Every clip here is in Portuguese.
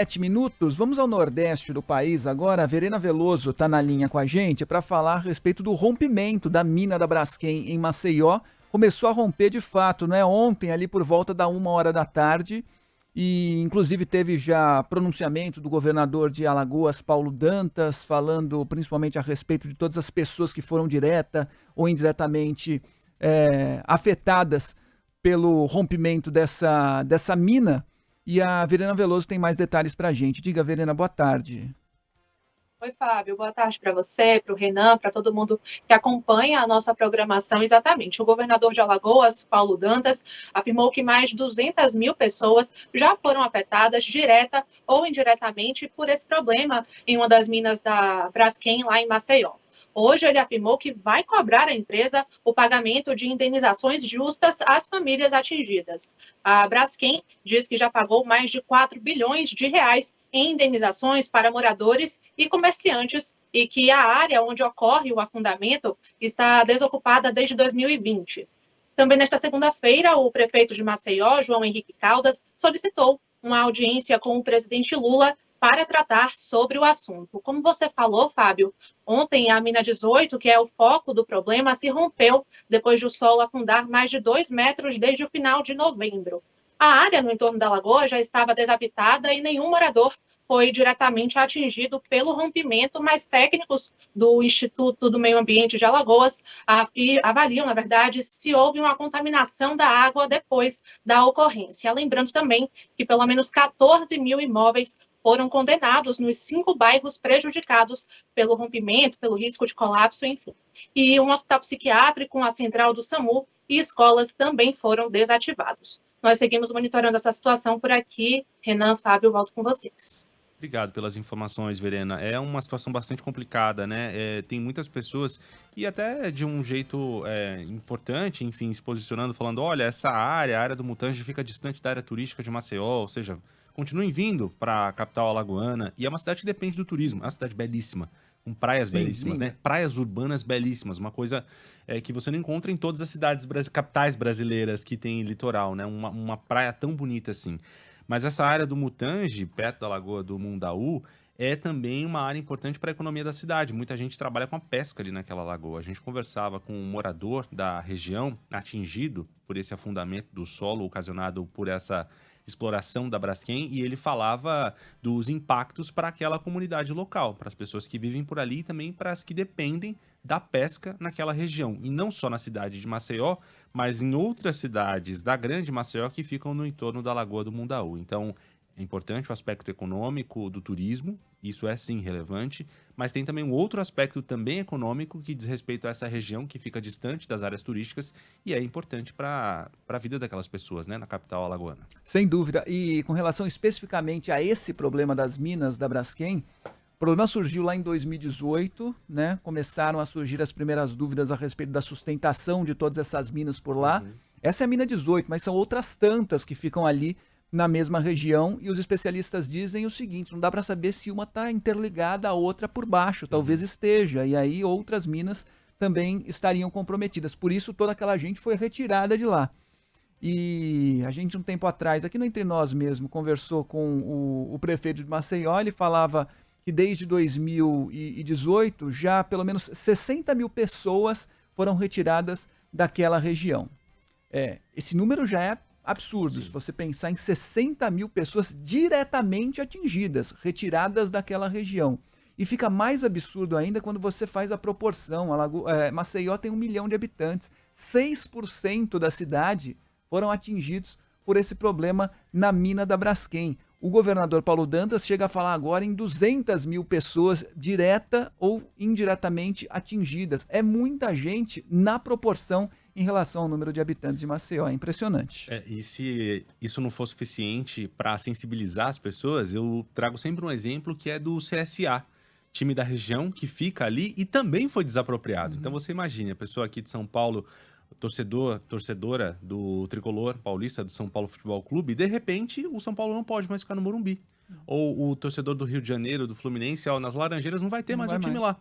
7 minutos. Vamos ao nordeste do país agora. A Verena Veloso está na linha com a gente para falar a respeito do rompimento da mina da Braskem em Maceió. Começou a romper de fato, né? Ontem, ali por volta da 1 hora da tarde. E inclusive teve já pronunciamento do governador de Alagoas, Paulo Dantas, falando principalmente a respeito de todas as pessoas que foram direta ou indiretamente afetadas pelo rompimento dessa mina. E a Verena Veloso tem mais detalhes para a gente. Diga, Verena, boa tarde. Oi, Fábio. Boa tarde para você, para o Renan, para todo mundo que acompanha a nossa programação. Exatamente. O governador de Alagoas, Paulo Dantas, afirmou que mais de 200 mil pessoas já foram afetadas, direta ou indiretamente, por esse problema em uma das minas da Braskem, lá em Maceió. Hoje, ele afirmou que vai cobrar à empresa o pagamento de indenizações justas às famílias atingidas. A Braskem diz que já pagou mais de 4 bilhões de reais em indenizações para moradores e comerciantes e que a área onde ocorre o afundamento está desocupada desde 2020. Também nesta segunda-feira, o prefeito de Maceió, João Henrique Caldas, solicitou uma audiência com o presidente Lula para tratar sobre o assunto. Como você falou, Fábio, ontem a mina 18, que é o foco do problema, se rompeu depois do solo afundar mais de 2 metros desde o final de novembro. A área no entorno da lagoa já estava desabitada e nenhum morador foi diretamente atingido pelo rompimento, mas técnicos do Instituto do Meio Ambiente de Alagoas avaliam, na verdade, se houve uma contaminação da água depois da ocorrência. Lembrando também que pelo menos 14 mil imóveis foram condenados nos 5 bairros prejudicados pelo rompimento, pelo risco de colapso, enfim. E um hospital psiquiátrico, a central do SAMU e escolas também foram desativados. Nós seguimos monitorando essa situação por aqui. Renan, Fábio, volto com vocês. Obrigado pelas informações, Verena. É uma situação bastante complicada, né? Tem muitas pessoas, e até de um jeito importante, enfim, se posicionando, falando: olha, essa área, a área do Mutange, fica distante da área turística de Maceió, ou seja, continuem vindo para a capital alagoana. E é uma cidade que depende do turismo, é uma cidade belíssima, com praias Sim, belíssimas, né? linda. Praias urbanas belíssimas, uma coisa que você não encontra em todas as cidades, capitais brasileiras que tem litoral, né? Uma praia tão bonita assim. Mas essa área do Mutange, perto da Lagoa do Mundaú, é também uma área importante para a economia da cidade. Muita gente trabalha com a pesca ali naquela lagoa. A gente conversava com um morador da região atingido por esse afundamento do solo ocasionado por essa exploração da Braskem e ele falava dos impactos para aquela comunidade local, para as pessoas que vivem por ali e também para as que dependem da pesca naquela região. E não só na cidade de Maceió, mas em outras cidades da Grande Maceió que ficam no entorno da Lagoa do Mundaú. Então, é importante o aspecto econômico do turismo, isso é sim relevante, mas tem também um outro aspecto também econômico que diz respeito a essa região que fica distante das áreas turísticas e é importante para a vida daquelas pessoas, né, na capital alagoana. Sem dúvida. E com relação especificamente a esse problema das minas da Braskem, o problema surgiu lá em 2018, né? Começaram a surgir as primeiras dúvidas a respeito da sustentação de todas essas minas por lá. Uhum. Essa é a mina 18, mas são outras tantas que ficam ali na mesma região e os especialistas dizem o seguinte, não dá para saber se uma está interligada à outra por baixo, talvez Uhum. esteja, e aí outras minas também estariam comprometidas. Por isso toda aquela gente foi retirada de lá. E a gente, um tempo atrás, aqui no Entre Nós mesmo, conversou com o prefeito de Maceió. Ele falava que desde 2018 já pelo menos 60 mil pessoas foram retiradas daquela região. Esse número já é absurdo. Se Sim. você pensar em 60 mil pessoas diretamente atingidas, retiradas daquela região. E fica mais absurdo ainda quando você faz a proporção. Maceió tem 1 milhão de habitantes. 6% da cidade foram atingidos por esse problema na mina da Braskem. O governador Paulo Dantas chega a falar agora em 200 mil pessoas direta ou indiretamente atingidas. É muita gente na proporção em relação ao número de habitantes de Maceió. É impressionante. E se isso não for suficiente para sensibilizar as pessoas, eu trago sempre um exemplo que é do CSA, time da região que fica ali e também foi desapropriado. Então Uhum. você imagine, a pessoa aqui de São Paulo, torcedora do tricolor paulista do São Paulo Futebol Clube, e de repente o São Paulo não pode mais ficar no Morumbi. Ou o torcedor do Rio de Janeiro, do Fluminense, nas Laranjeiras, não vai ter Não mais vai um time mais. lá.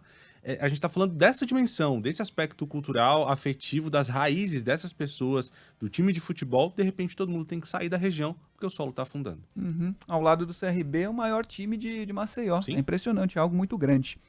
a gente está falando dessa dimensão, desse aspecto cultural, afetivo, das raízes dessas pessoas, do time de futebol. De repente todo mundo tem que sair da região porque o solo está afundando. Uhum. Ao lado do CRB, é o maior time de Maceió. É Sim. impressionante, é algo muito grande.